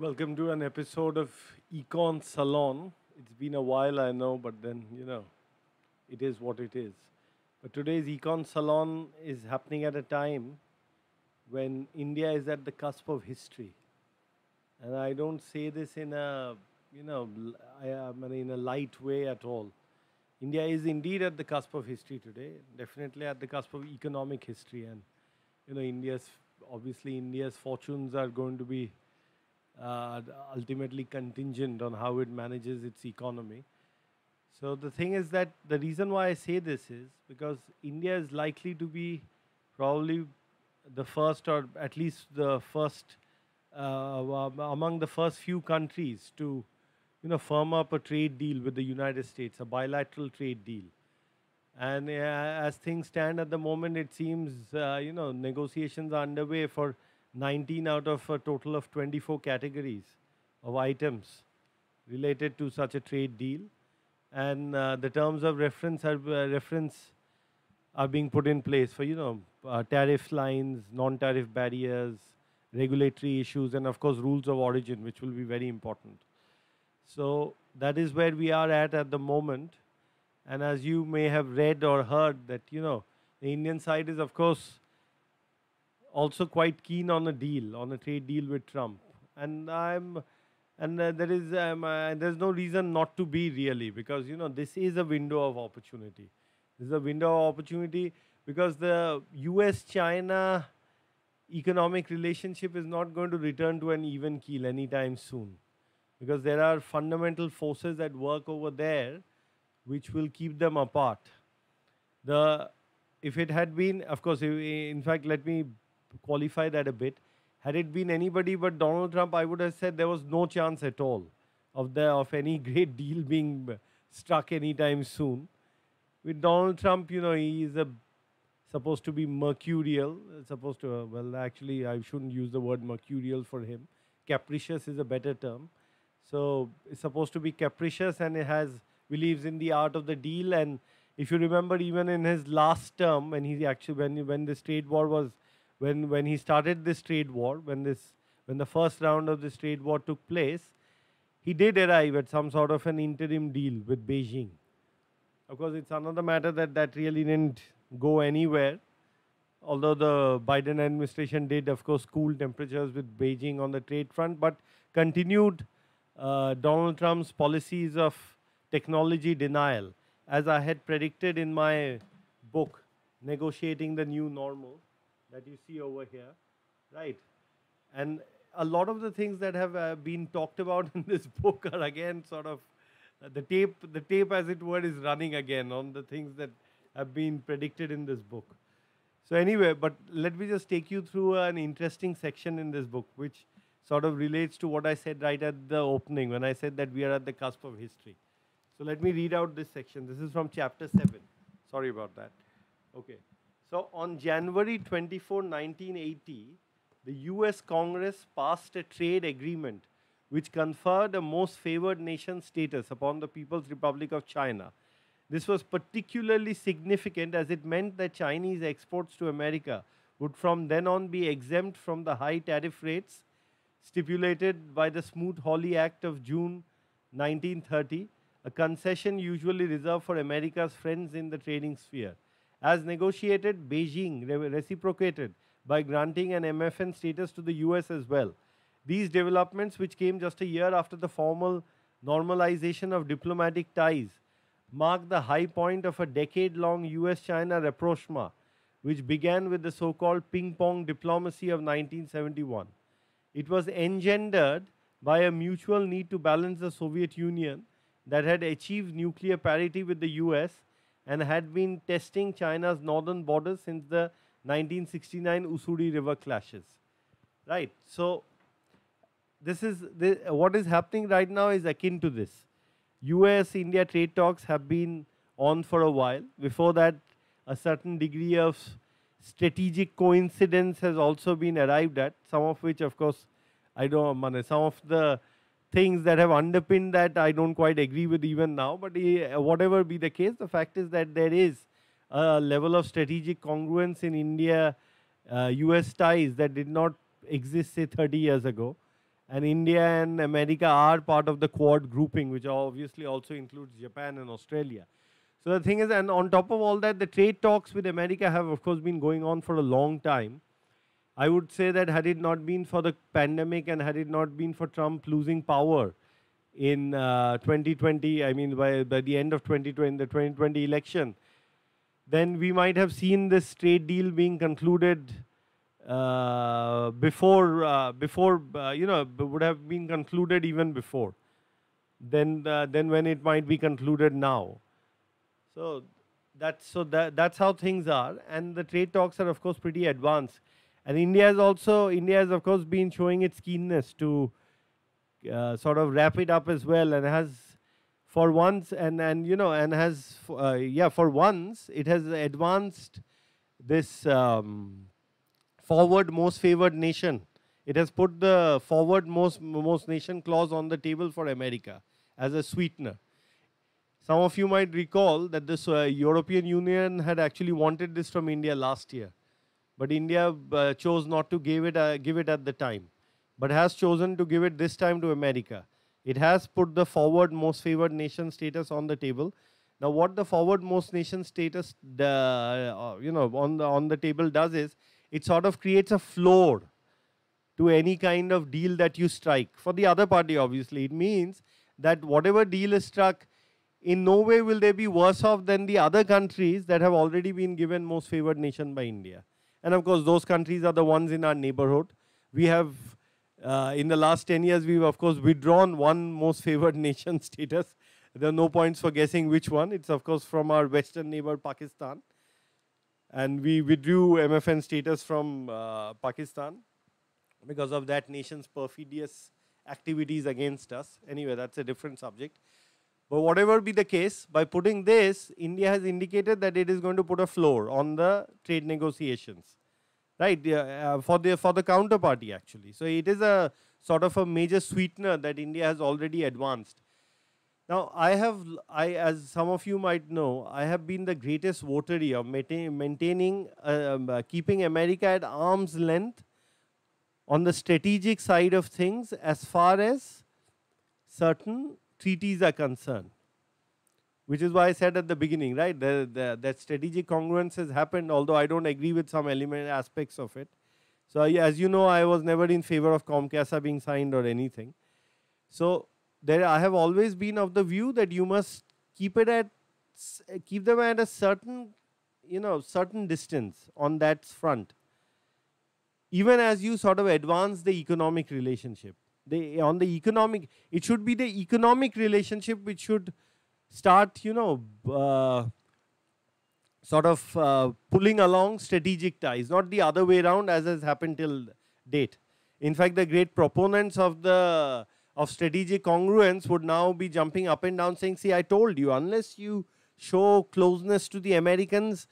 Welcome to an episode of Econ Salon. It's been a while, I know, but then, it is what it is. But today's Econ Salon is happening at a time when India is at the cusp of history. And I don't say this in a, in a light way at all. India is indeed at the cusp of history today, definitely at the cusp of economic history. And, India's fortunes are going to be uh, ultimately contingent on how it manages its economy. So the thing is that the reason why I say this is because India is likely to be probably the first, or at least the first, among the first few countries to, firm up a trade deal with the United States, a bilateral trade deal. And as things stand at the moment, it seems, negotiations are underway for 19 out of a total of 24 categories of items related to such a trade deal. And the terms of reference are being put in place for, tariff lines, non-tariff barriers, regulatory issues, and of course, rules of origin, which will be very important. So that is where we are at the moment. And as you may have read or heard that, the Indian side is, of course, also quite keen on a deal, on a trade deal with Trump. And there's no reason not to be really, because, this is a window of opportunity. This is a window of opportunity because the US-China economic relationship is not going to return to an even keel anytime soon, because there are fundamental forces at work over there which will keep them apart. The If it had been, of course, in fact, let me qualify that a bit. Had it been anybody but Donald Trump, I would have said there was no chance at all of any great deal being struck anytime soon. With Donald Trump, he is supposed to be mercurial, supposed to, well, actually, I shouldn't use the word mercurial for him. Capricious is a better term. So it's supposed to be capricious, and it believes in the art of the deal. And if you remember, even in his last term, when this trade war was, when he started this trade war, when the first round of this trade war took place, he did arrive at some sort of an interim deal with Beijing. Of course, it's another matter that really didn't go anywhere. Although the Biden administration did, of course, cool temperatures with Beijing on the trade front, but continued Donald Trump's policies of technology denial, as I had predicted in my book, Negotiating the New Normal, that you see over here, right? And a lot of the things that have been talked about in this book are again sort of the tape, as it were, is running again on the things that have been predicted in this book. So anyway, but let me just take you through an interesting section in this book, which sort of relates to what I said right at the opening when I said that we are at the cusp of history. So let me read out this section. This is from chapter 7. Sorry about that. Okay. So on January 24, 1980, the US Congress passed a trade agreement which conferred a most favored nation status upon the People's Republic of China. This was particularly significant as it meant that Chinese exports to America would from then on be exempt from the high tariff rates stipulated by the Smoot-Hawley Act of June 1930, a concession usually reserved for America's friends in the trading sphere. As negotiated, Beijing reciprocated by granting an MFN status to the US as well. These developments, which came just a year after the formal normalization of diplomatic ties, marked the high point of a decade-long US-China rapprochement, which began with the so-called ping-pong diplomacy of 1971. It was engendered by a mutual need to balance the Soviet Union that had achieved nuclear parity with the US and had been testing China's northern borders since the 1969 Ussuri River clashes. Right. So what is happening right now is akin to this. US-India trade talks have been on for a while. Before that, a certain degree of strategic coincidence has also been arrived at, some of which, of course, some of the things that have underpinned that I don't quite agree with even now. But whatever be the case, the fact is that there is a level of strategic congruence in India US ties that did not exist, say, 30 years ago. And India and America are part of the Quad grouping, which obviously also includes Japan and Australia. So the thing is, and on top of all that, the trade talks with America have, of course, been going on for a long time. I would say that had it not been for the pandemic and had it not been for Trump losing power in 2020, I mean, by the end of 2020, the 2020 election, then we might have seen this trade deal being concluded would have been concluded even before than when it might be concluded now. So that's how things are, and the trade talks are of course pretty advanced. And India has of course been showing its keenness to sort of wrap it up as well, and has for once for once it has advanced this forward most favored nation. It has put the forward most nation clause on the table for America as a sweetener. Some of you might recall that this European Union had actually wanted this from India last year, but India chose not to give it at the time, but has chosen to give it this time to America. It has put the forward most favored nation status on the table. Now, what the forward most nation status on the table does is it sort of creates a floor to any kind of deal that you strike. For the other party, obviously, it means that whatever deal is struck, in no way will they be worse off than the other countries that have already been given most favored nation by India. And of course, those countries are the ones in our neighborhood. We have, in the last 10 years, we've of course withdrawn one most favored nation status. There are no points for guessing which one. It's of course from our western neighbor, Pakistan. And we withdrew MFN status from Pakistan because of that nation's perfidious activities against us. Anyway, that's a different subject. But whatever be the case, by putting this, India has indicated that it is going to put a floor on the trade negotiations, right, for the counterparty actually. So it is a sort of a major sweetener that India has already advanced. Now, as some of you might know, I have been the greatest votary of maintaining, keeping America at arm's length on the strategic side of things as far as certain treaties are concerned. Which is why I said at the beginning, right, that strategic congruence has happened, although I don't agree with some aspects of it. So as you know, I was never in favor of COMCASA being signed or anything. So I have always been of the view that you must keep them at a certain distance on that front, even as you sort of advance the economic relationship. It should be the economic relationship which should start, pulling along strategic ties, not the other way around as has happened till date. In fact, the great proponents of strategic congruence would now be jumping up and down saying, see, I told you, unless you show closeness to the Americans,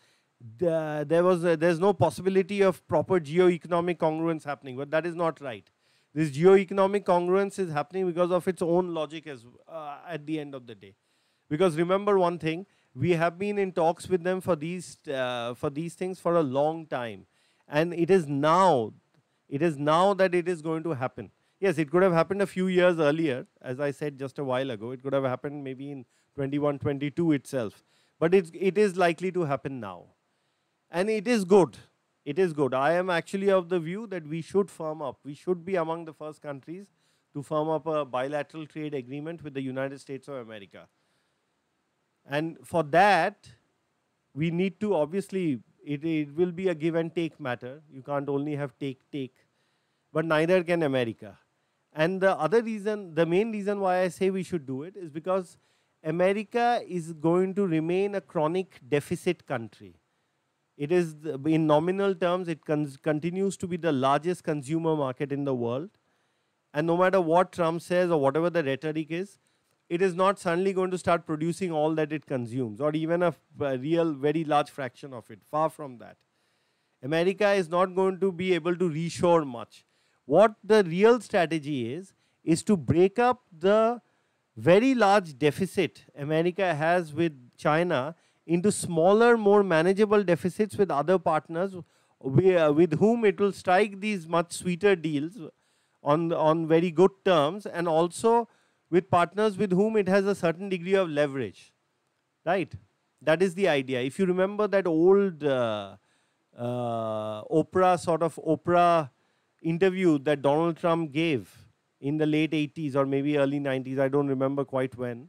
there's no possibility of proper geo-economic congruence happening. But that is not right. This geo-economic congruence is happening because of its own logic at the end of the day. Because remember one thing, we have been in talks with them for these things for a long time. And it is now that it is going to happen. Yes, it could have happened a few years earlier, as I said just a while ago. It could have happened maybe in 21, 22 itself. But it is likely to happen now. And it is good. It is good. I am actually of the view that we should firm up. We should be among the first countries to firm up a bilateral trade agreement with the United States of America. And for that, we need to, obviously, it will be a give and take matter. You can't only have take, but neither can America. And the main reason why I say we should do it is because America is going to remain a chronic deficit country. It is, in nominal terms, it continues to be the largest consumer market in the world. And no matter what Trump says or whatever the rhetoric is, it is not suddenly going to start producing all that it consumes, or even a real, very large fraction of it. Far from that. America is not going to be able to reshore much. What the real strategy is to break up the very large deficit America has with China into smaller, more manageable deficits with other partners with whom it will strike these much sweeter deals on very good terms, and also with partners with whom it has a certain degree of leverage, right? That is the idea. If you remember that old Oprah interview that Donald Trump gave in the late 80s or maybe early 90s, I don't remember quite when.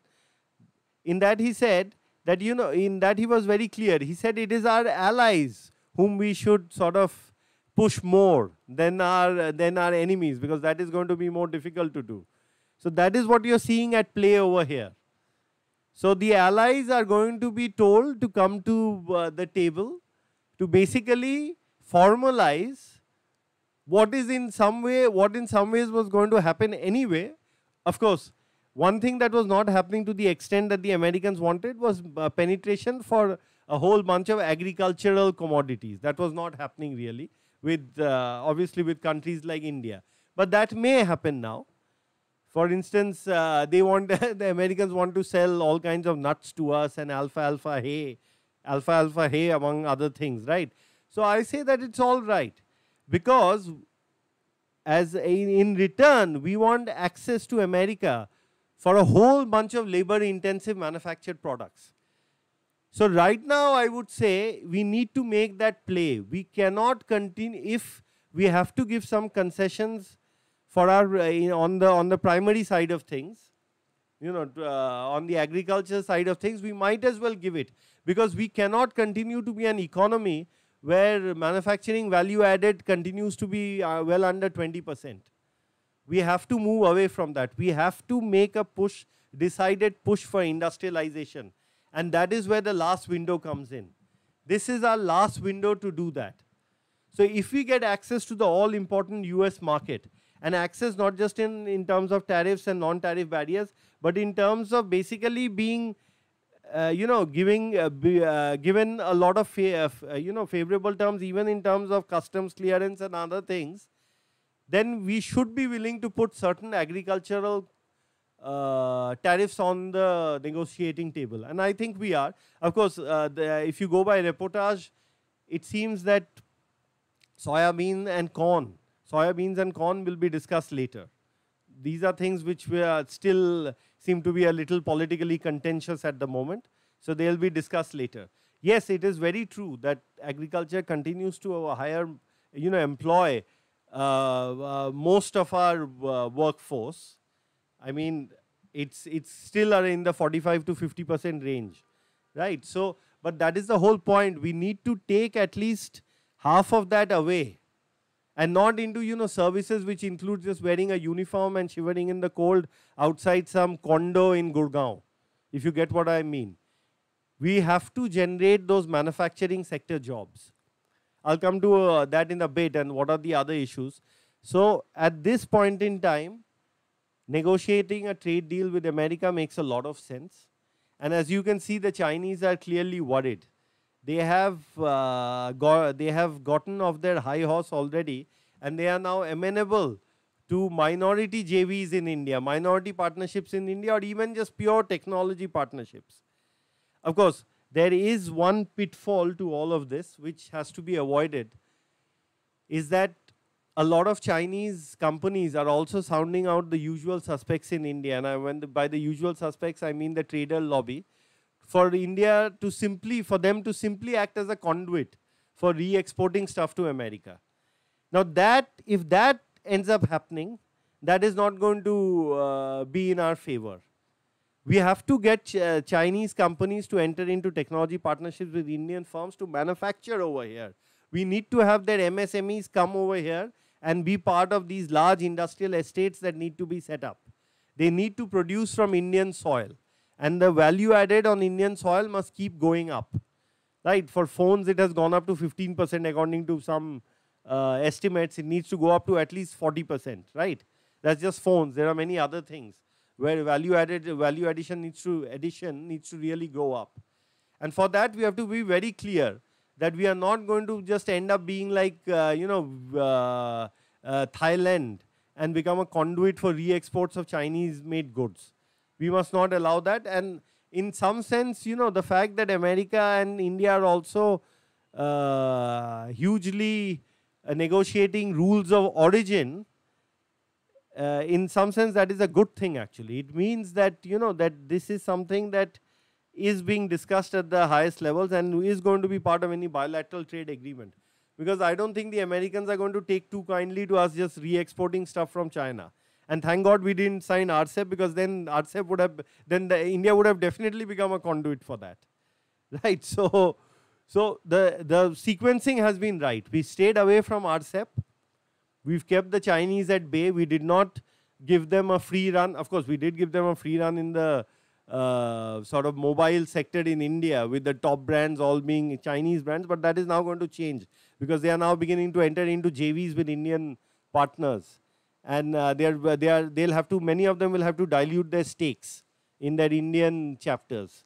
In that he said that, in that he was very clear. He said it is our allies whom we should sort of push more than our enemies, because that is going to be more difficult to do. So that is what you're seeing at play over here. So the allies are going to be told to come to the table to basically formalize what in some ways was going to happen anyway. Of course, one thing that was not happening to the extent that the Americans wanted was penetration for a whole bunch of agricultural commodities. That was not happening really, with obviously with countries like India. But that may happen now. For instance, the Americans want to sell all kinds of nuts to us and alfalfa hay among other things, right? So I say that it's all right, because as in return, we want access to America for a whole bunch of labor-intensive manufactured products. So right now, I would say we need to make that play. We cannot continue if we have to give some concessions for our on the primary side of things, on the agriculture side of things, we might as well give it, because we cannot continue to be an economy where manufacturing value added continues to be well under 20%. We have to move away from that. We have to make a decided push for industrialization. And that is where the last window comes in. This is our last window to do that. So if we get access to the all-important US market, and access not just in terms of tariffs and non-tariff barriers, but in terms of basically being, given a lot of favorable terms, even in terms of customs clearance and other things, then we should be willing to put certain agricultural tariffs on the negotiating table. And I think we are. Of course, if you go by reportage, it seems that soybeans and corn will be discussed later. These are things which still seem to be a little politically contentious at the moment. So they'll be discussed later. Yes, it is very true that agriculture continues to employ most of our workforce. I mean, it's still in the 45 to 50% range, right? So, but that is the whole point. We need to take at least half of that away, and not into services which include just wearing a uniform and shivering in the cold outside some condo in Gurgaon, if you get what I mean. We have to generate those manufacturing sector jobs. I'll come to that in a bit, and what are the other issues. So at this point in time, negotiating a trade deal with America makes a lot of sense. And as you can see, the Chinese are clearly worried. They have gotten off their high horse already, and they are now amenable to minority JVs in India, minority partnerships in India, or even just pure technology partnerships. Of course, there is one pitfall to all of this which has to be avoided, is that a lot of Chinese companies are also sounding out the usual suspects in India. And by the usual suspects, I mean the trader lobby, for India to for them to simply act as a conduit for re-exporting stuff to America. Now if that ends up happening, that is not going to be in our favor. We have to get Chinese companies to enter into technology partnerships with Indian firms to manufacture over here. We need to have their MSMEs come over here and be part of these large industrial estates that need to be set up. They need to produce from Indian soil. And the value added on Indian soil must keep going up. Right? For phones, it has gone up to 15% according to some estimates. It needs to go up to at least 40%. Right? That's just phones. There are many other things where value addition needs to really go up. And for that, we have to be very clear that we are not going to just end up being like Thailand and become a conduit for re-exports of Chinese-made goods. We must not allow that. And in some sense, the fact that America and India are also hugely negotiating rules of origin in some sense, that is a good thing actually. It means that, that this is something that is being discussed at the highest levels and is going to be part of any bilateral trade agreement. Because I don't think the Americans are going to take too kindly to us just re-exporting stuff from China. And thank God we didn't sign RCEP, because then RCEP would have, India would have definitely become a conduit for that. Right? So the sequencing has been right. We stayed away from RCEP. We've kept the Chinese at bay. We did not give them a free run. Of course, we did give them a free run in the sort of mobile sector in India, with the top brands all being Chinese brands, but that is now going to change, because they are now beginning to enter into JVs with Indian partners. And they'll have to, many of them will have to dilute their stakes in their Indian chapters.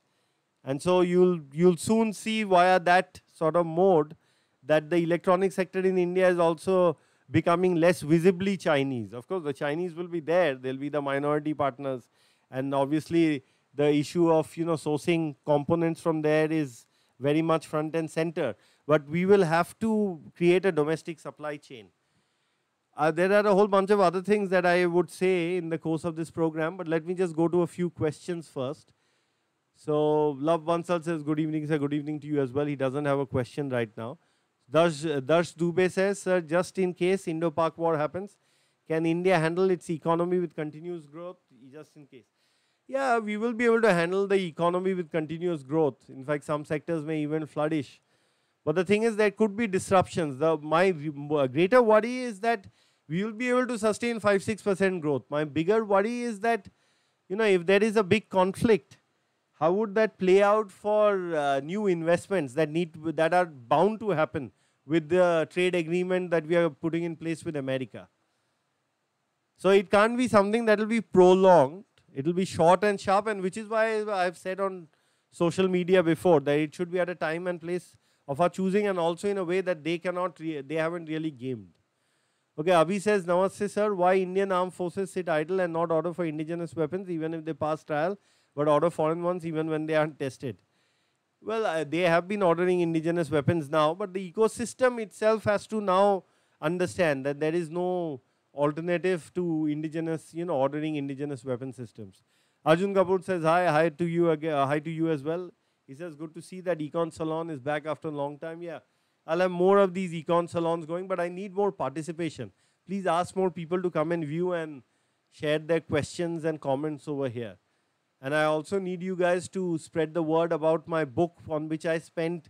And so you'll soon see via that sort of mode that the electronic sector in India is also becoming less visibly Chinese. Of course, the Chinese will be there. They'll be the minority partners. And obviously, the issue of sourcing components from there is very much front and center. But we will have to create a domestic supply chain. There are a whole bunch of other things that I would say in the course of this program, but let me just go to a few questions first. So, Love Bansal says, good evening, sir. Good evening to you as well. He doesn't have a question right now. Darsh Dubey says, sir, just in case Indo-Pak war happens, can India handle its economy with continuous growth? Just in case. Yeah, we will be able to handle the economy with continuous growth. In fact, some sectors may even flourish. But the thing is, there could be disruptions. My greater worry is that we will be able to sustain 5-6% growth. My bigger worry is that, if there is a big conflict, how would that play out for new investments that are bound to happen with the trade agreement that we are putting in place with America? So it can't be something that will be prolonged. It will be short and sharp, and which is why I've said on social media before that it should be at a time and place of our choosing, and also in a way that they haven't really gamed. Okay, Abhi says, Namaste sir, why Indian armed forces sit idle and not order for indigenous weapons even if they pass trial, but order foreign ones even when they aren't tested? Well, they have been ordering indigenous weapons now, but the ecosystem itself has to now understand that there is no alternative to indigenous, ordering indigenous weapon systems. Arjun Kapoor says, hi to you again, hi to you as well. He says, good to see that Econ Salon is back after a long time. Yeah, I'll have more of these Econ Salons going, but I need more participation. Please ask more people to come and view and share their questions and comments over here. And I also need you guys to spread the word about my book, on which I spent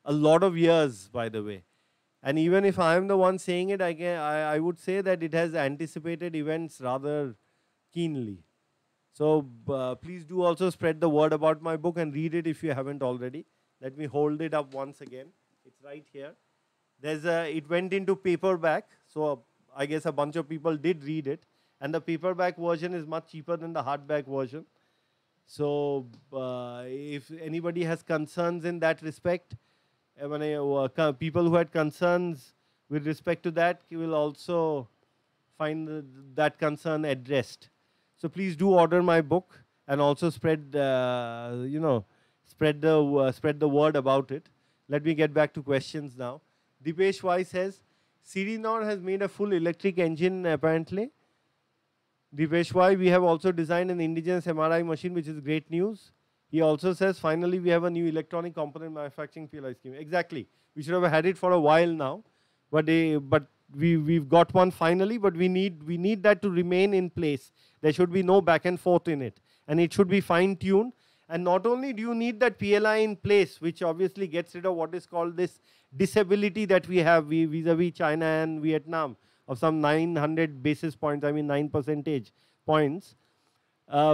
a lot of years, by the way. And even if I am the one saying it, I would say that it has anticipated events rather keenly. So please do also spread the word about my book and read it if you haven't already. Let me hold it up once again. It's right here. It went into paperback, so I guess a bunch of people did read it. And the paperback version is much cheaper than the hardback version. So if anybody has concerns in that respect, people who had concerns with respect to that, you will also find that concern addressed. So please do order my book and also spread the word about it. Let me get back to questions now. Dipesh Y says, Sirinor has made a full electric engine apparently. Dipesh Y, we have also designed an indigenous MRI machine, which is great news. He also says, finally, we have a new electronic component manufacturing PLI scheme. Exactly. We should have had it for a while now, but we've got one finally, but we need that to remain in place. There should be no back and forth in it, and it should be fine-tuned. And not only do you need that PLI in place, which obviously gets rid of what is called this disability that we have vis-a-vis China and Vietnam of some 900 basis points, 9 percentage points.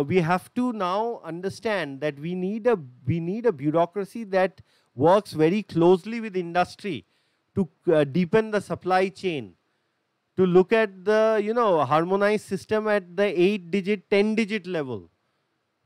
We have to now understand that we need a bureaucracy that works very closely with industry to deepen the supply chain, to look at the harmonized system at the 8-digit, 10-digit level,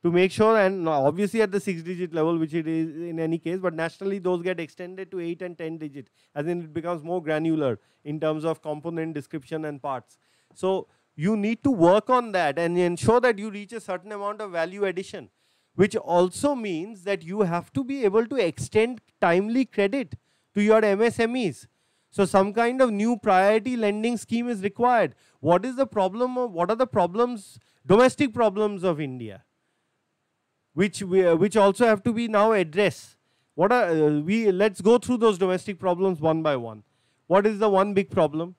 to make sure, and obviously at the 6-digit level, which it is in any case, but nationally those get extended to 8 and 10-digit, as in it becomes more granular in terms of component description and parts. So you need to work on that and ensure that you reach a certain amount of value addition, which also means that you have to be able to extend timely credit to your MSMEs. So some kind of new priority lending scheme is required. what is the problem, what are the problems, domestic problems of India, which also have to be now addressed. What are let's go through those domestic problems one by one. What is the one big problem?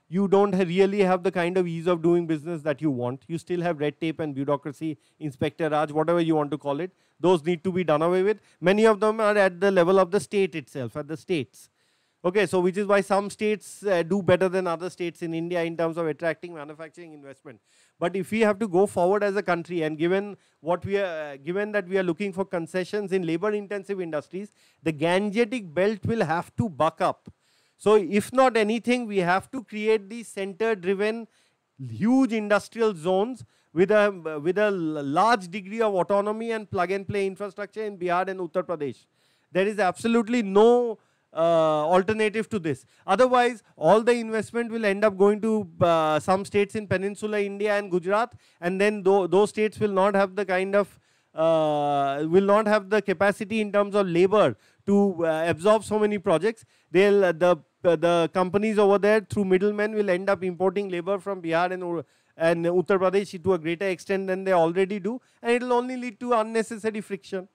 You don't really have the kind of ease of doing business that you want. You still have red tape and bureaucracy, Inspector Raj, whatever you want to call it. Those need to be done away with. Many of them are at the level of the state itself, at the states. Okay, so which is why some states do better than other states in India in terms of attracting manufacturing investment. But if we have to go forward as a country, and given that we are looking for concessions in labor-intensive industries, the Gangetic belt will have to buck up. So if not anything, we have to create these center-driven, huge industrial zones with a large degree of autonomy and plug-and-play infrastructure in Bihar and Uttar Pradesh. There is absolutely no alternative to this. Otherwise, all the investment will end up going to some states in Peninsular India and Gujarat, and then those states will not have the kind of will not have the capacity in terms of labor to absorb so many projects. The companies over there through middlemen will end up importing labor from Bihar and Uttar Pradesh to a greater extent than they already do, and it will only lead to unnecessary friction.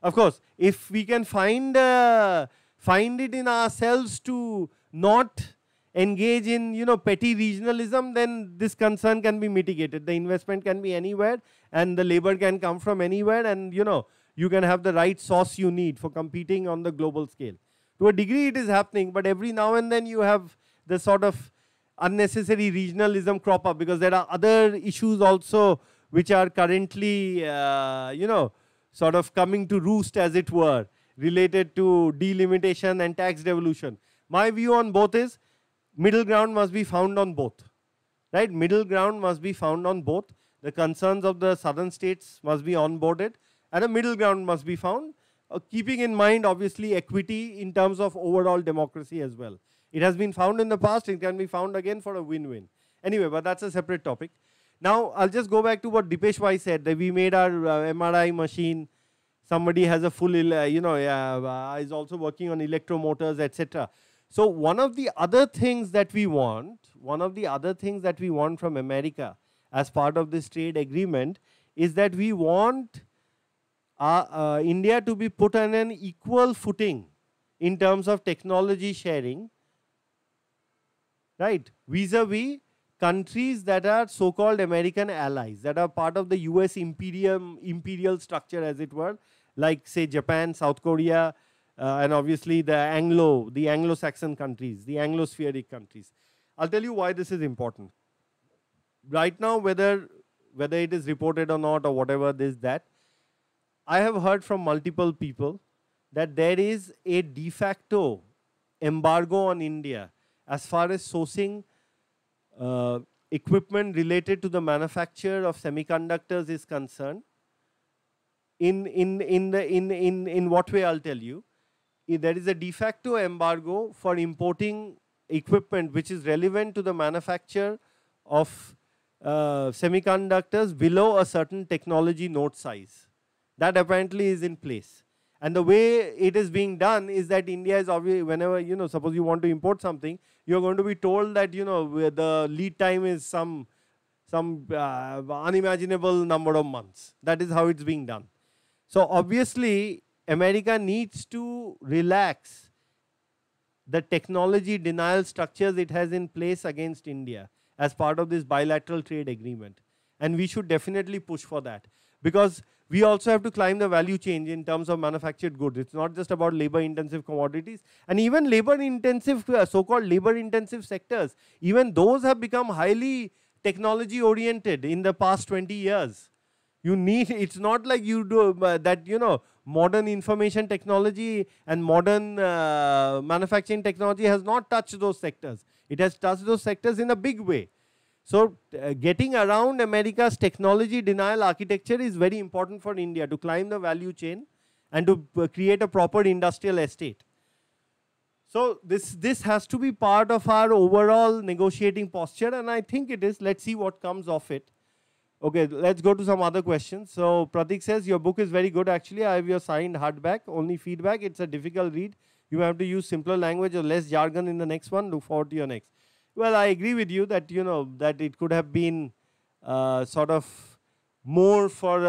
Of course, if we can find it in ourselves to not engage in petty regionalism, then this concern can be mitigated. The investment can be anywhere, and the labor can come from anywhere, and you can have the right sauce you need for competing on the global scale. To a degree it is happening, but every now and then you have the sort of unnecessary regionalism crop up, because there are other issues also which are currently sort of coming to roost, as it were, related to delimitation and tax devolution. My view on both is middle ground must be found on both. Right? Middle ground must be found on both. The concerns of the southern states must be onboarded, and a middle ground must be found, keeping in mind obviously equity in terms of overall democracy as well. It has been found in the past, it can be found again for a win-win. Anyway, but that's a separate topic. Now, I'll just go back to what Dipesh Bhai said, that we made our MRI machine. Somebody has a full, is also working on electromotors, etc. So one of the other things that we want, from America as part of this trade agreement is that we want India to be put on an equal footing in terms of technology sharing, right, vis-a-vis countries that are so-called American allies, that are part of the US imperial structure, as it were, like say Japan, South Korea, and obviously the Anglo-Saxon countries, the Anglospheric countries. I'll tell you why this is important. Right now, whether it is reported or not, or whatever this, that, I have heard from multiple people that there is a de facto embargo on India as far as sourcing equipment related to the manufacture of semiconductors is concerned. In what way, I'll tell you. There is a de facto embargo for importing equipment which is relevant to the manufacture of semiconductors below a certain technology node size. That apparently is in place. And the way it is being done is that India is obviously, whenever, suppose you want to import something, you're going to be told that, the lead time is some unimaginable number of months. That is how it's being done. So obviously, America needs to relax the technology denial structures it has in place against India as part of this bilateral trade agreement. And we should definitely push for that, because we also have to climb the value chain in terms of manufactured goods. It's not just about labor-intensive commodities. And even labor-intensive, so-called labor-intensive sectors, even those have become highly technology-oriented in the past 20 years. It's not like you do that, modern information technology and modern manufacturing technology has not touched those sectors. It has touched those sectors in a big way. So getting around America's technology denial architecture is very important for India to climb the value chain and to create a proper industrial estate. So this has to be part of our overall negotiating posture, and I think it is. Let's see what comes of it. Okay, let's go to some other questions. So Pratik says, your book is very good actually. I have your signed hardback, only feedback. It's a difficult read. You have to use simpler language or less jargon in the next one. Look forward to your next. Well, I agree with you that that it could have been sort of more for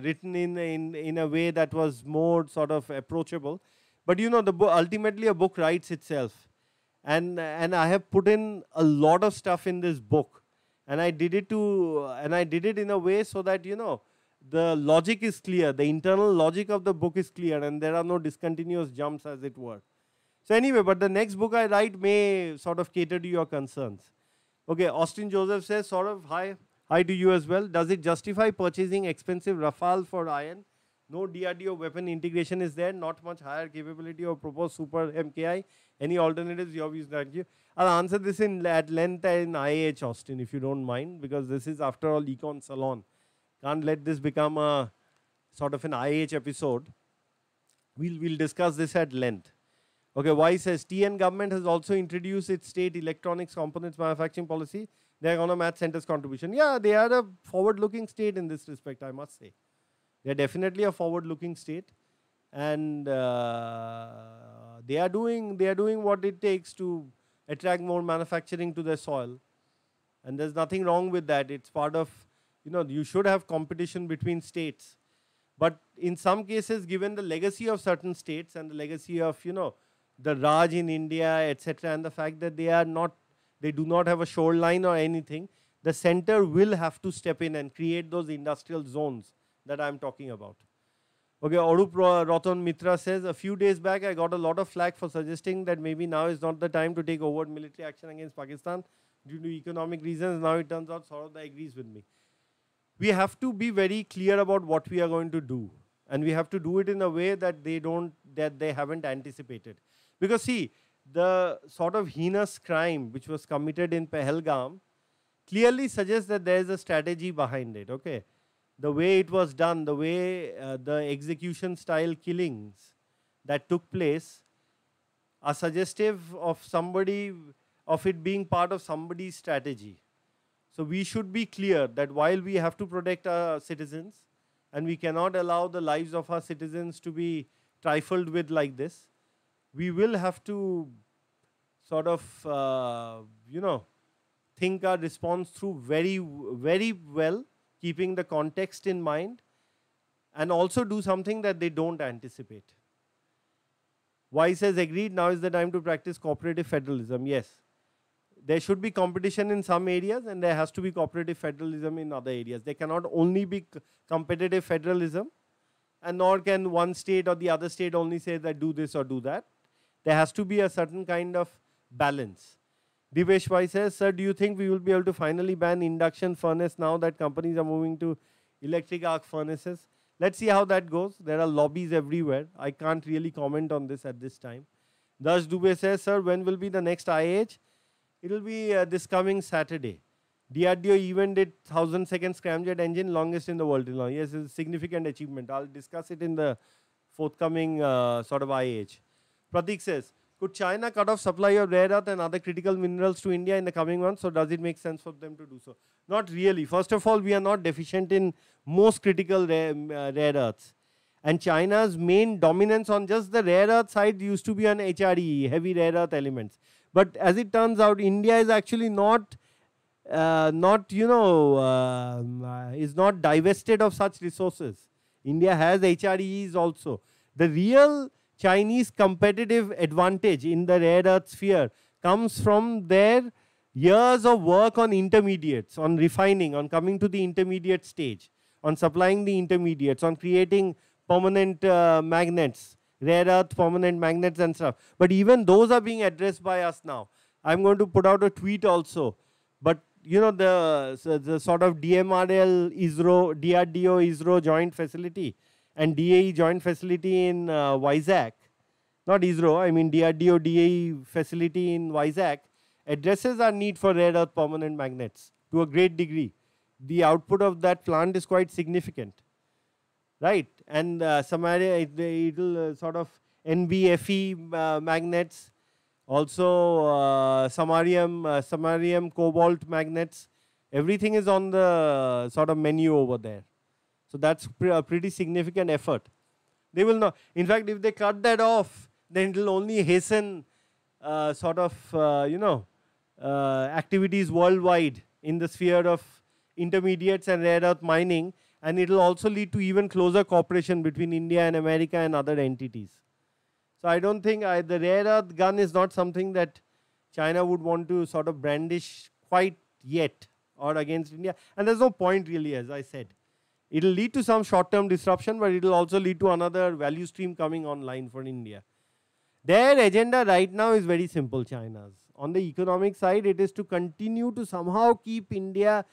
written in a way that was more sort of approachable. But the book, ultimately a book writes itself, and I have put in a lot of stuff in this book, and I did it in a way so that the logic is clear, the internal logic of the book is clear, and there are no discontinuous jumps, as it were. So anyway, but the next book I write may sort of cater to your concerns. Okay, Austin Joseph says, sort of, hi to you as well. Does it justify purchasing expensive Rafale for iron? No DRDO weapon integration is there, not much higher capability or proposed super MKI. Any alternatives? Your views, thank you. I'll answer this at length in IH, Austin, if you don't mind, because this is, after all, Econ Salon. Can't let this become a sort of an IH episode. We'll discuss this at length. Okay, Y says, TN government has also introduced its state electronics components manufacturing policy. They're going to match center's contribution. Yeah, they are a forward-looking state in this respect, I must say. They're definitely a forward-looking state, and they are doing what it takes to attract more manufacturing to their soil, and there's nothing wrong with that. It's part of, you should have competition between states, but in some cases, given the legacy of certain states and the legacy of the Raj in India, etc., and the fact that they do not have a shoreline or anything, the center will have to step in and create those industrial zones that I'm talking about. Okay, Arup Ratan Mitra says, a few days back I got a lot of flack for suggesting that maybe now is not the time to take overt military action against Pakistan due to economic reasons. Now it turns out Saurav agrees with me. We have to be very clear about what we are going to do, and we have to do it in a way that they haven't anticipated. Because see, the sort of heinous crime which was committed in Pahalgam clearly suggests that there is a strategy behind it. Okay, the way it was done, the way the execution style killings that took place are suggestive of it being part of somebody's strategy. So we should be clear that while we have to protect our citizens, and we cannot allow the lives of our citizens to be trifled with like this, we will have to sort of, think our response through very, very well, keeping the context in mind, and also do something that they don't anticipate. Y says, agreed, now is the time to practice cooperative federalism. Yes, there should be competition in some areas, and there has to be cooperative federalism in other areas. There cannot only be competitive federalism, and nor can one state or the other state only say that do this or do that. There has to be a certain kind of balance. Divesh Pai says, sir, do you think we will be able to finally ban induction furnace now that companies are moving to electric arc furnaces? Let's see how that goes. There are lobbies everywhere. I can't really comment on this at this time. Dash Dubey says, sir, when will be the next IH? It will be this coming Saturday. DRDO even did 1,000-second scramjet engine, longest in the world. Yes, it's a significant achievement. I'll discuss it in the forthcoming sort of IH. Pratik says, could China cut off supply of rare earth and other critical minerals to India in the coming months, or does it make sense for them to do so? Not really. First of all, we are not deficient in most critical rare earths. And China's main dominance on just the rare earth side used to be on HRE, heavy rare earth elements. But as it turns out, India is actually not divested of such resources. India has HREs also. The real Chinese competitive advantage in the rare earth sphere comes from their years of work on intermediates, on refining, on coming to the intermediate stage, on supplying the intermediates, on creating permanent magnets, rare earth permanent magnets and stuff. But even those are being addressed by us now. I'm going to put out a tweet also. But the sort of DMRL, ISRO, DRDO, ISRO joint facility and DAE joint facility in Vizag, not ISRO, I mean DRDO, DAE facility in Vizag, addresses our need for rare earth permanent magnets to a great degree. The output of that plant is quite significant, right? And Samaria, it will sort of NBFE magnets, also samarium cobalt magnets. Everything is on the sort of menu over there. So that's a pretty significant effort. They will not. In fact, if they cut that off, then it will only hasten activities worldwide in the sphere of intermediates and rare earth mining, and it will also lead to even closer cooperation between India and America and other entities. So I don't think the rare earth gun is not something that China would want to sort of brandish quite yet or against India. And there's no point really, as I said. It will lead to some short-term disruption, but it will also lead to another value stream coming online for India. Their agenda right now is very simple, China's. On the economic side, it is to continue to somehow keep India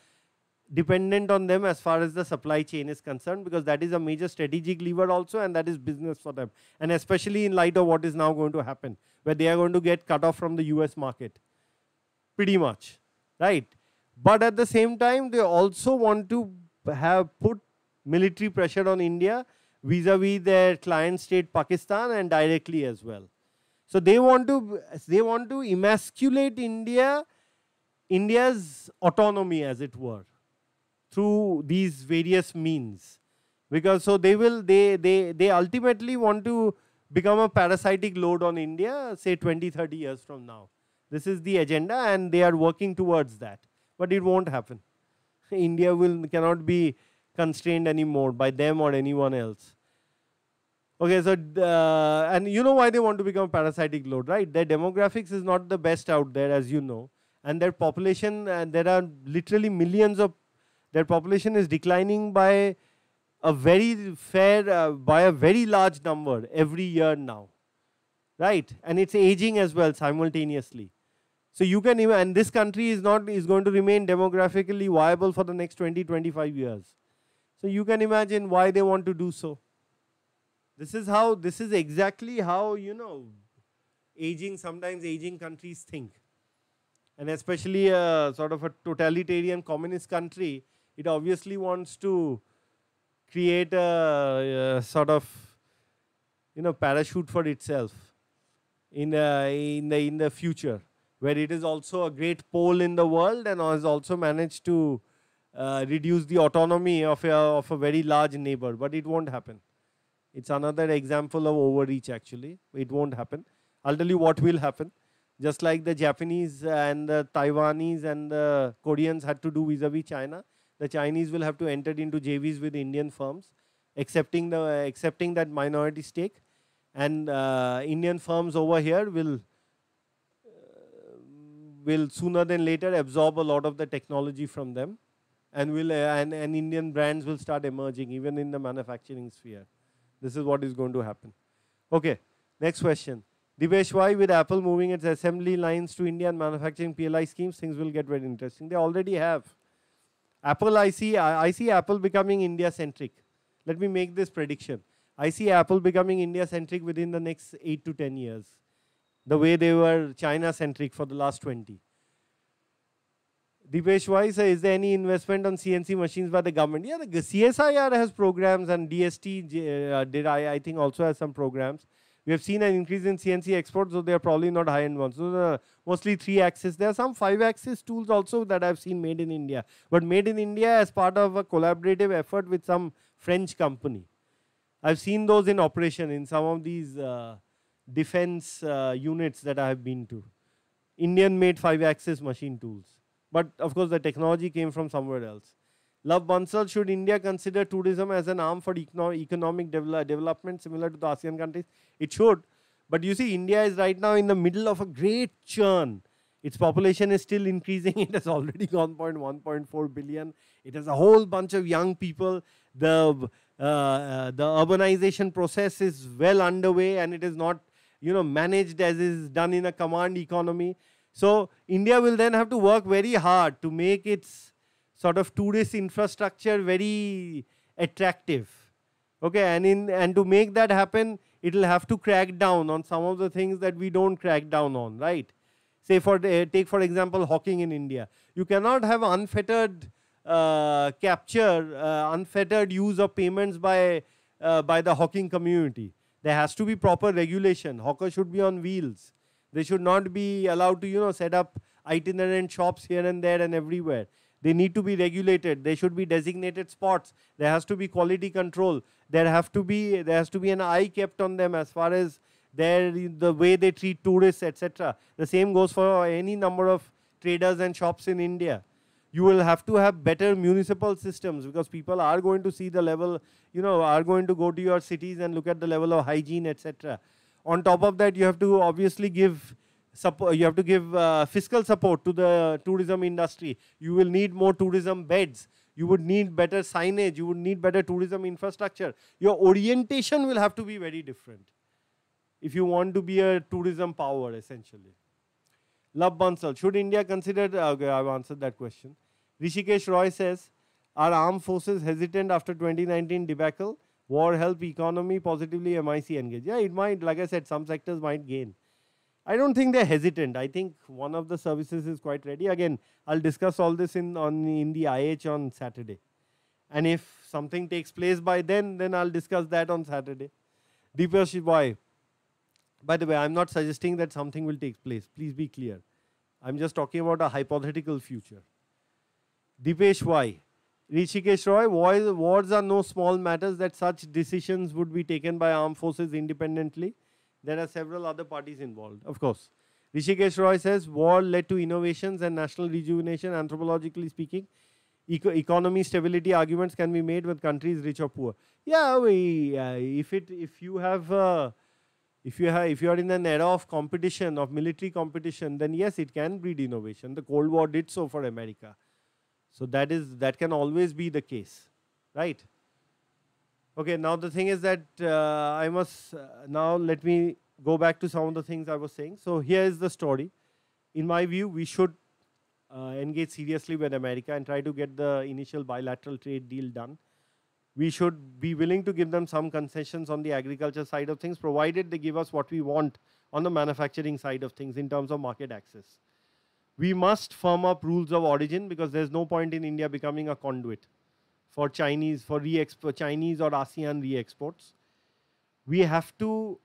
dependent on them as far as the supply chain is concerned, because that is a major strategic lever also, and that is business for them. And especially in light of what is now going to happen, where they are going to get cut off from the US market, pretty much, right? But at the same time, they also want to have put military pressure on India vis-a-vis their client state Pakistan, and directly as well. So they want to emasculate India's autonomy, as it were, through these various means, because so they ultimately want to become a parasitic load on India, say 20-30 years from now. This is the agenda, and they are working towards that, but it won't happen. India cannot be constrained anymore by them or anyone else. Okay, so and you know why they want to become a parasitic load, right? Their demographics is not the best out there, as you know, and their population, there are literally millions of, their population is declining by a very large number every year now, right? And it's aging as well simultaneously. So you can even, and this country is going to remain demographically viable for the next 20-25 years. So you can imagine why they want to do so. This is exactly how, you know, sometimes aging countries think. And especially sort of a totalitarian communist country, it obviously wants to create a sort of, you know, parachute for itself in the future, where it is also a great pole in the world and has also managed to reduce the autonomy of a very large neighbor. But it won't happen. It's another example of overreach, actually. It won't happen. I'll tell you what will happen. Just like the Japanese and the Taiwanese and the Koreans had to do vis-a-vis China, the Chinese will have to enter into JVs with Indian firms, accepting that minority stake. And Indian firms over here will sooner than later absorb a lot of the technology from them, and Indian brands will start emerging even in the manufacturing sphere. This is what is going to happen. Okay, next question. Divesh, why with Apple moving its assembly lines to India and manufacturing PLI schemes, things will get very interesting. They already have. Apple, I see Apple becoming India-centric. Let me make this prediction. I see Apple becoming India-centric within the next 8 to 10 years, the way they were China-centric for the last 20. Dipesh, why, sir, is there any investment on CNC machines by the government? Yeah, the CSIR has programs, and DST I think also has some programs. We have seen an increase in CNC exports, so they are probably not high-end ones. So mostly 3-axis. There are some 5-axis tools also that I've seen made in India, but made in India as part of a collaborative effort with some French company. I've seen those in operation in some of these defense units that I have been to. Indian-made 5-axis machine tools. But of course, the technology came from somewhere else. Love Bansal, should India consider tourism as an arm for economic development similar to the ASEAN countries? It should. But you see, India is right now in the middle of a great churn. Its population is still increasing. It has already gone 1.4 billion. It has a whole bunch of young people. The urbanization process is well underway, and it is not, you know, managed as is done in a command economy. So India will then have to work very hard to make its sort of tourist infrastructure very attractive. Okay, and to make that happen, it will have to crack down on some of the things that we don't crack down on, right? Say take for example hawking in India. You cannot have unfettered unfettered use of payments by the hawking community. There has to be proper regulation. Hawkers should be on wheels. They should not be allowed to, you know, set up itinerant shops here and there and everywhere. They need to be regulated. There should be designated spots. There has to be quality control. There has to be an eye kept on them as far as the way they treat tourists, etc. The same goes for any number of traders and shops in India. You will have to have better municipal systems because people are going to see the level, are going to go to your cities and look at the level of hygiene, etc. On top of that, you have to obviously give support. You have to give fiscal support to the tourism industry. You will need more tourism beds. You would need better signage. You would need better tourism infrastructure. Your orientation will have to be very different if you want to be a tourism power, essentially. Love Bansal, should India consider, okay, I've answered that question. Rishikesh Roy says, are armed forces hesitant after 2019 debacle? War help economy positively, MIC engage? Yeah, it might, like I said, some sectors might gain. I don't think they're hesitant. I think one of the services is quite ready. Again, I'll discuss all this in the IH on Saturday. And if something takes place by then I'll discuss that on Saturday. Deepesh, why? By the way, I'm not suggesting that something will take place. Please be clear. I'm just talking about a hypothetical future. Deepesh, why? Rishikesh Roy, wars are no small matters that such decisions would be taken by armed forces independently. There are several other parties involved, of course. Rishikesh Roy says, war led to innovations and national rejuvenation, anthropologically speaking. Economy stability arguments can be made with countries rich or poor. Yeah, if you are in an era of competition, of military competition, then yes, it can breed innovation. The Cold War did so for America. So that can always be the case, right? Okay, now the thing is that now let me go back to some of the things I was saying. So here is the story. In my view, we should engage seriously with America and try to get the initial bilateral trade deal done. We should be willing to give them some concessions on the agriculture side of things, provided they give us what we want on the manufacturing side of things in terms of market access. We must firm up rules of origin because there's no point in India becoming a conduit for Chinese, Chinese or ASEAN re-exports. We have to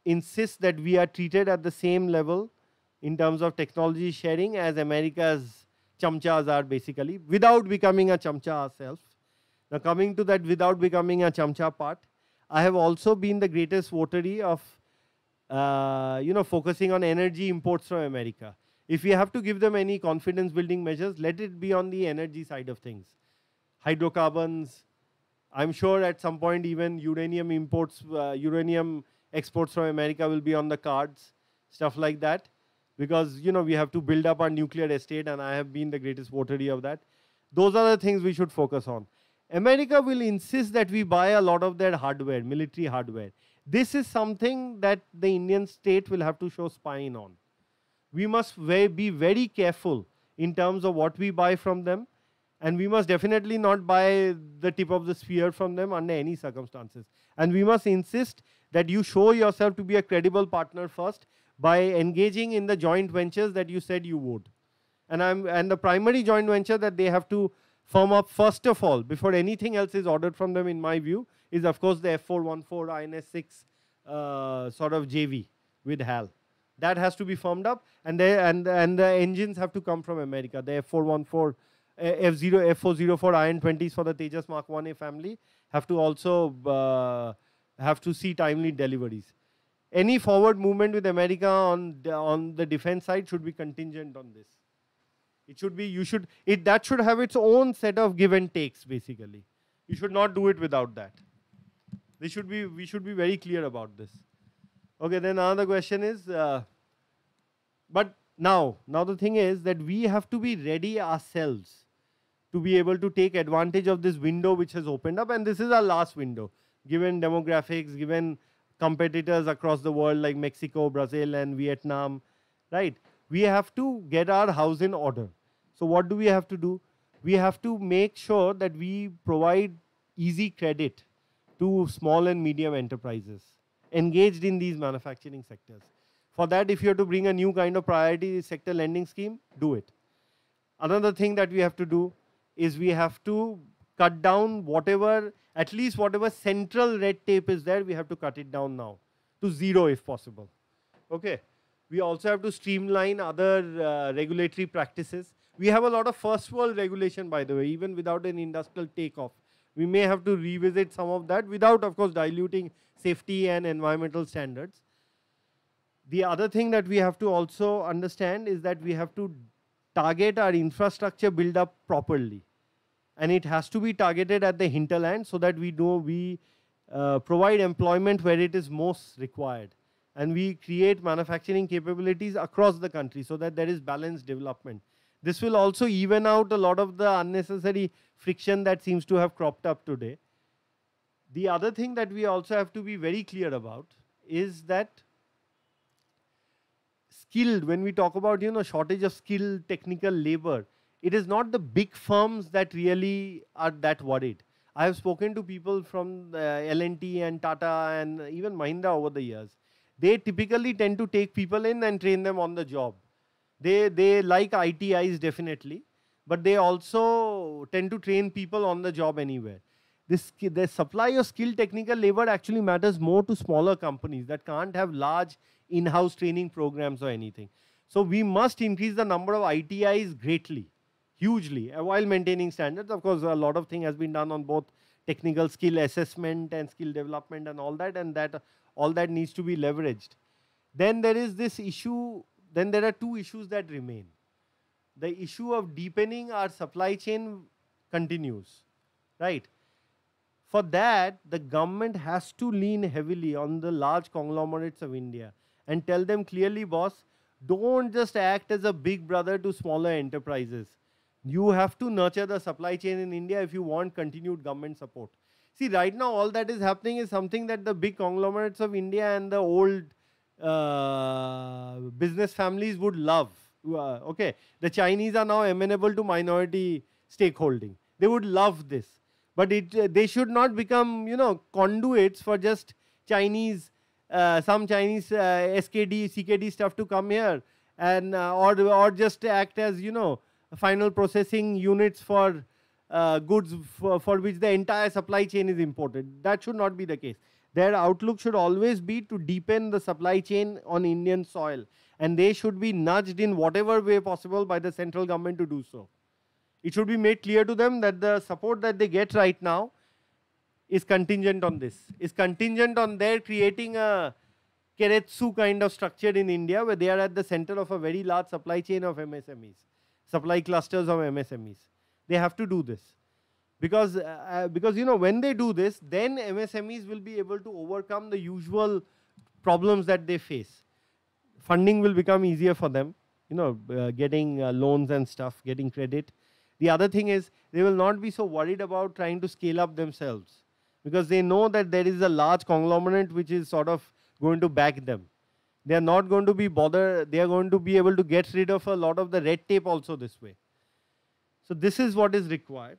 insist that we are treated at the same level in terms of technology sharing as America's chamchas are basically, without becoming a chamcha ourselves. Now coming to that without becoming a chamcha part, I have also been the greatest votary of focusing on energy imports from America. If we have to give them any confidence building measures, let it be on the energy side of things. Hydrocarbons, I'm sure at some point even uranium imports, uranium exports from America will be on the cards, stuff like that. Because, we have to build up our nuclear estate and I have been the greatest votary of that. Those are the things we should focus on. America will insist that we buy a lot of their hardware, military hardware. This is something that the Indian state will have to show spine on. We must be very careful in terms of what we buy from them, and we must definitely not buy the tip of the spear from them under any circumstances. And we must insist that you show yourself to be a credible partner first by engaging in the joint ventures that you said you would. And the primary joint venture that they have to firm up first of all, before anything else is ordered from them, in my view, is of course the F414 INS6 sort of JV with HAL. That has to be firmed up, and the engines have to come from America. The F414, F404 IN20s for the Tejas Mark 1A family have to also have to see timely deliveries. Any forward movement with America on the defense side should be contingent on this. It should be, that should have its own set of give and takes, basically. You should not do it without that. We should be very clear about this. Okay, then another question is, but now the thing is that we have to be ready ourselves to be able to take advantage of this window which has opened up, and this is our last window, given demographics, given competitors across the world like Mexico, Brazil, and Vietnam, right? We have to get our house in order. So what do we have to do? We have to make sure that we provide easy credit to small and medium enterprises engaged in these manufacturing sectors. For that, if you have to bring a new kind of priority sector lending scheme, do it. Another thing that we have to do is we have to cut down at least whatever central red tape is there, we have to cut it down now to zero if possible. Okay. We also have to streamline other regulatory practices. We have a lot of first world regulation, by the way, even without an industrial takeoff. We may have to revisit some of that without, of course, diluting safety and environmental standards. The other thing that we have to also understand is that we have to target our infrastructure build up properly. And it has to be targeted at the hinterland so that we know we provide employment where it is most required. And we create manufacturing capabilities across the country so that there is balanced development. This will also even out a lot of the unnecessary friction that seems to have cropped up today. The other thing that we also have to be very clear about is that skilled, when we talk about shortage of skilled technical labor, it is not the big firms that really are that worried. I have spoken to people from L&T and Tata and even Mahindra over the years. They typically tend to take people in and train them on the job. They like ITIs definitely, but they also tend to train people on the job anywhere. The supply of skilled technical labor actually matters more to smaller companies that can't have large in-house training programs or anything. So we must increase the number of ITIs greatly, hugely, while maintaining standards. Of course, a lot of thing has been done on both technical skill assessment and skill development and all that all that needs to be leveraged. Then there is this issue, then there are two issues that remain. The issue of deepening our supply chain continues, right? For that, the government has to lean heavily on the large conglomerates of India and tell them clearly, boss, don't just act as a big brother to smaller enterprises. You have to nurture the supply chain in India if you want continued government support. See, right now, all that is happening is something that the big conglomerates of India and the old business families would love. Okay, the Chinese are now amenable to minority stakeholding. They would love this. But they should not become, conduits for just Chinese, some Chinese SKD, CKD stuff to come here, and or just act as, final processing units for goods for which the entire supply chain is imported. That should not be the case. Their outlook should always be to deepen the supply chain on Indian soil, and they should be nudged in whatever way possible by the central government to do so. It should be made clear to them that the support that they get right now is contingent on this, is contingent on their creating a Keretsu kind of structure in India where they are at the center of a very large supply chain of MSMEs, supply clusters of MSMEs. They have to do this. Because when they do this, then MSMEs will be able to overcome the usual problems that they face. Funding will become easier for them, getting loans and stuff, getting credit. The other thing is they will not be so worried about trying to scale up themselves because they know that there is a large conglomerate which is sort of going to back them. They are not going to be bothered. They are going to be able to get rid of a lot of the red tape also this way. So this is what is required.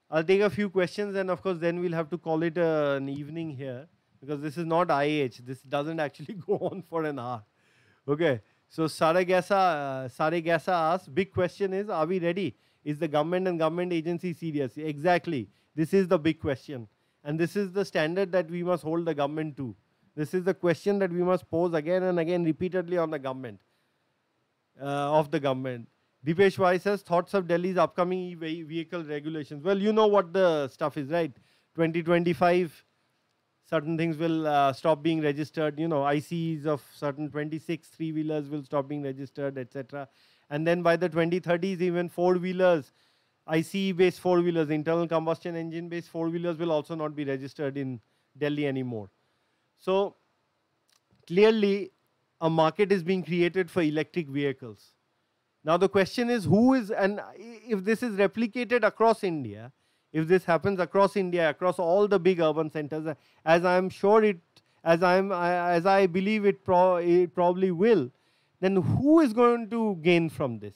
I'll take a few questions and of course then we'll have to call it an evening here because this is not IH. This doesn't actually go on for an hour. Okay. So Saragasa asks, big question is, are we ready? Is the government and government agency serious? Exactly. This is the big question. And this is the standard that we must hold the government to. This is the question that we must pose again and again repeatedly on the government, of the government. Dipesh Vai says, thoughts of Delhi's upcoming vehicle regulations. Well, you know what the stuff is, right? 2025, certain things will stop being registered. ICEs of certain 26 three-wheelers will stop being registered, etc. And then by the 2030s, even four-wheelers, ICE-based four-wheelers, internal combustion engine-based four-wheelers will also not be registered in Delhi anymore. So clearly, a market is being created for electric vehicles. Now the question is and if this is replicated across India, if this happens across India, across all the big urban centers, as I believe it probably will, then who is going to gain from this?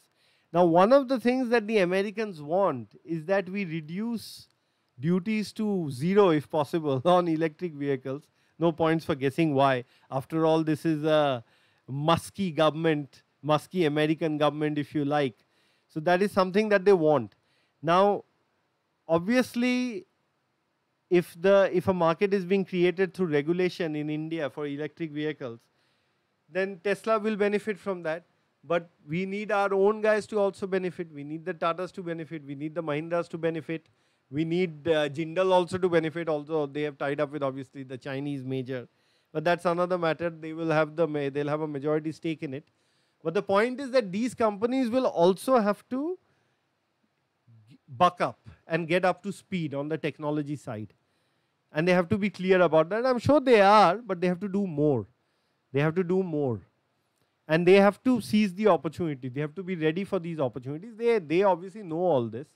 Now, one of the things that the Americans want is that we reduce duties to zero, if possible, on electric vehicles. No points for guessing why. After all, this is a musky government, musky American government, if you like. So that is something that they want. Now, obviously, if a market is being created through regulation in India for electric vehicles, then Tesla will benefit from that. But we need our own guys to also benefit. We need the Tatas to benefit. We need the Mahindras to benefit. We need Jindal also to benefit, although they have tied up with obviously the Chinese major. But that's another matter. They'll have a majority stake in it. But the point is that these companies will also have to buck up and get up to speed on the technology side. And they have to be clear about that. I'm sure they are, but they have to do more. They have to do more. And they have to seize the opportunity. They have to be ready for these opportunities. They obviously know all this.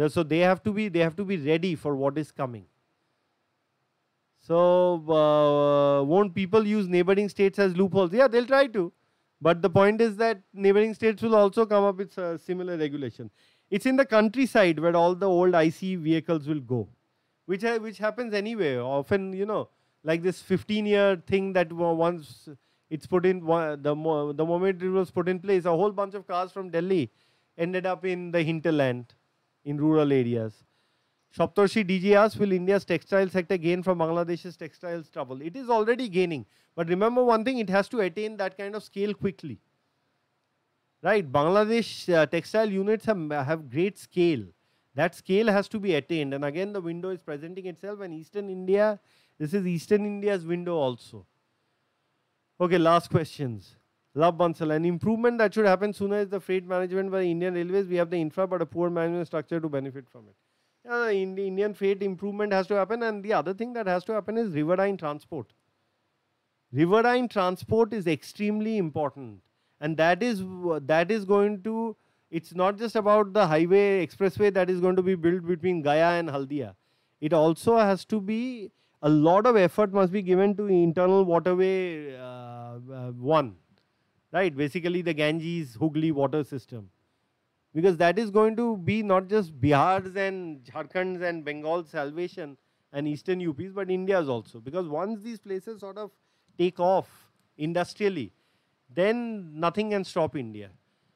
So they have to be ready for what is coming. So won't people use neighboring states as loopholes? Yeah, they'll try to. But the point is that neighboring states will also come up with similar regulation. It's in the countryside where all the old IC vehicles will go, which happens anyway. Often, like this 15-year thing that once it's put in, the moment it was put in place, a whole bunch of cars from Delhi ended up in the hinterland, in rural areas. Shoptorshi DG asks, will India's textile sector gain from Bangladesh's textiles trouble? It is already gaining. But remember one thing, it has to attain that kind of scale quickly. Right? Bangladesh textile units have great scale. That scale has to be attained. And again, the window is presenting itself. And Eastern India, this is Eastern India's window also. Okay, last questions. Love Bansal. An improvement that should happen sooner is the freight management by Indian Railways. We have the infra, but a poor management structure to benefit from it. The Indian freight improvement has to happen. And the other thing that has to happen is riverine transport. Riverine transport is extremely important. And that is going to, it's not just about the highway, expressway that is going to be built between Gaya and Haldia. It also has to be, a lot of effort must be given to internal waterway 1. Right, basically the Ganges-Hooghly water system. Because that is going to be not just Bihar's and Jharkhand's and Bengal's salvation and Eastern UP's, but India's also. Because once these places sort of take off industrially, then nothing can stop India.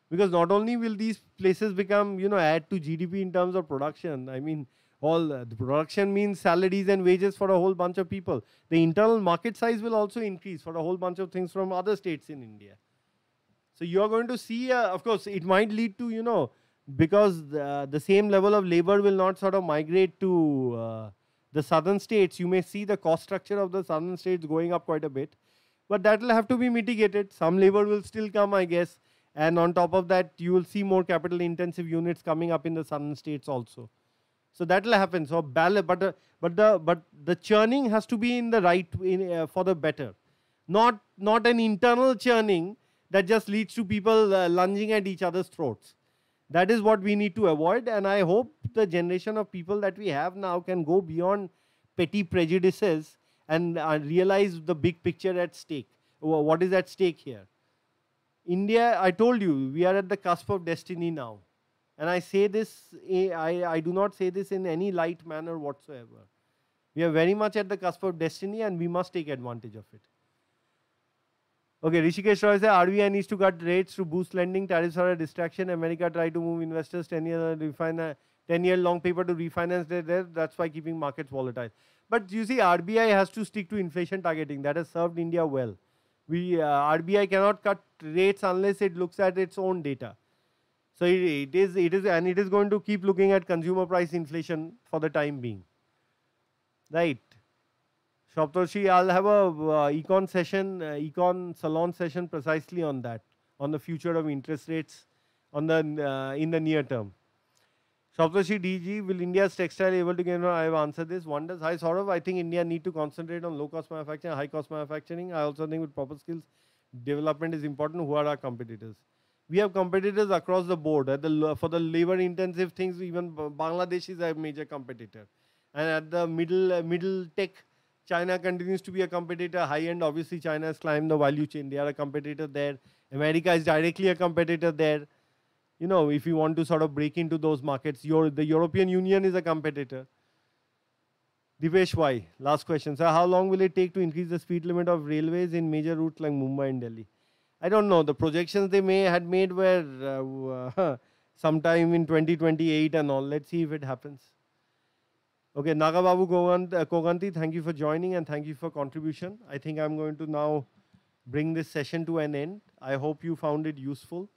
Because not only will these places become, add to GDP in terms of production. I mean, all the production means salaries and wages for a whole bunch of people. The internal market size will also increase for a whole bunch of things from other states in India. So you are going to see, of course, it might lead to, because the same level of labor will not sort of migrate to the southern states. You may see the cost structure of the southern states going up quite a bit. But that will have to be mitigated. Some labor will still come, I guess. And on top of that, you will see more capital intensive units coming up in the southern states also. So that will happen. So but the churning has to be in the right, for the better. Not an internal churning that just leads to people lunging at each other's throats. That is what we need to avoid. And I hope the generation of people that we have now can go beyond petty prejudices and realize the big picture at stake. What is at stake here? India, I told you, we are at the cusp of destiny now. And I say this, I do not say this in any light manner whatsoever. We are very much at the cusp of destiny and we must take advantage of it. Okay, Rishikesh Roy says, RBI needs to cut rates to boost lending. Tariffs are a distraction. America tried to move investors 10-year long paper to refinance their debt. That's why keeping markets volatile. But you see, RBI has to stick to inflation targeting. That has served India well. RBI cannot cut rates unless it looks at its own data. So it is going to keep looking at consumer price inflation for the time being. Right. Shoptorshi, I'll have a Econ session, Econ Salon session precisely on that, on the future of interest rates in the near term. Shoptorshi DG, will India's textile able to gain? I have answered this. Wonders. Hi Saurav, I think India need to concentrate on low-cost manufacturing, high-cost manufacturing. I also think with proper skills, development is important. Who are our competitors? We have competitors across the board. For the labor-intensive things, even Bangladesh is a major competitor. And at the middle tech, China continues to be a competitor. High-end, obviously, China has climbed the value chain. They are a competitor there. America is directly a competitor there. If you want to sort of break into those markets, the European Union is a competitor. Divesh, why? Last question. So how long will it take to increase the speed limit of railways in major routes like Mumbai and Delhi? I don't know. The projections they had made were sometime in 2028 and all. Let's see if it happens. Okay, Nagababu Koganti, thank you for joining and thank you for contribution. I think I'm going to now bring this session to an end. I hope you found it useful.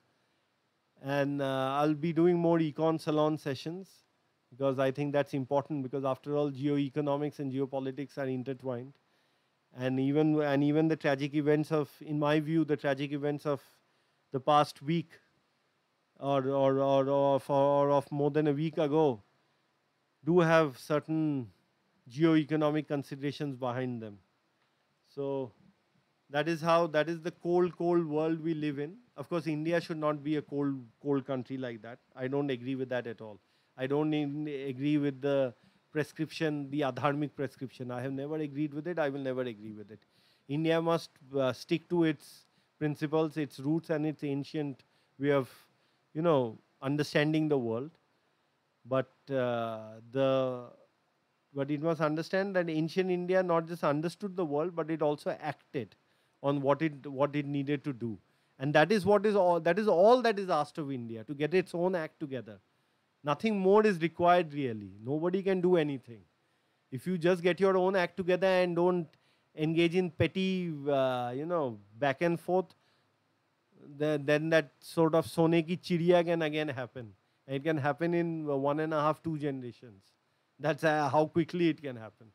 And I'll be doing more Econ Salon sessions because I think that's important because after all, geoeconomics and geopolitics are intertwined. And even the tragic events of, in my view, the tragic events of the past week, or of more than a week ago, do have certain geo-economic considerations behind them. So that is the cold world we live in. Of course, India should not be a cold country like that. I don't agree with that at all. I don't even agree with the prescription, the adharmic prescription. I have never agreed with it. I will never agree with it. India must stick to its principles, its roots, and its ancient way of, understanding the world. But the but it must understand that ancient India not just understood the world, but it also acted on what it needed to do. And that is all that is asked of India, to get its own act together. Nothing more is required really. Nobody can do anything. If you just get your own act together and don't engage in petty, back and forth, then that sort of sone ki chidiya can again happen. And it can happen in one and a half, 2 generations. That's how quickly it can happen.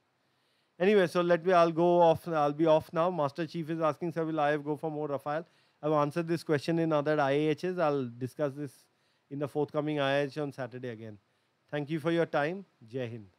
Anyway, so I'll go off. I'll be off now. Master Chief is asking, sir, will I go for more Rafale? I've answered this question in other IAHs. I'll discuss this in the forthcoming IAH on Saturday again. Thank you for your time. Jai Hind.